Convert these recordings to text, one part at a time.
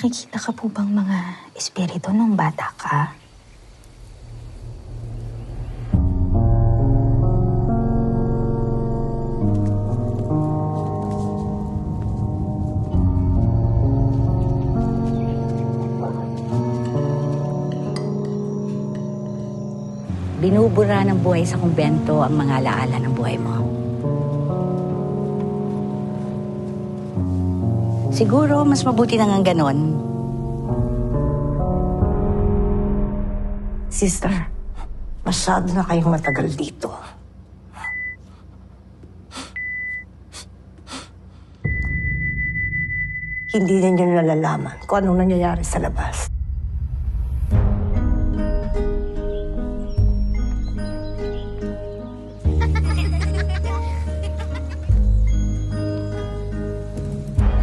nakikita ka po bang mga espiritu nung bata ka? Binubura ng buhay sa kumbento ang mga alaala ng buhay mo. Siguro, mas mabuti na nga ganon. Sister, masyado na kayong matagal dito. Hindi ninyo nalalaman kung anong nangyayari sa labas.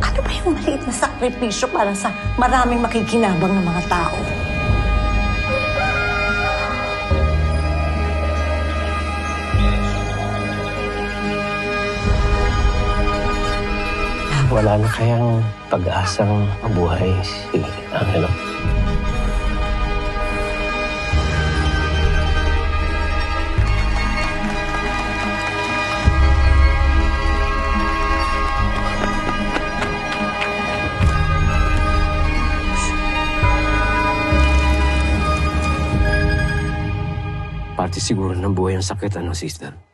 Ano ba yung maliit na sakripisyo para sa maraming makikinabang ng mga tao? Wala na kayang pag-asang mabuhay si Angelo. Parte siguro ng buhay ang sakit, ano, sister?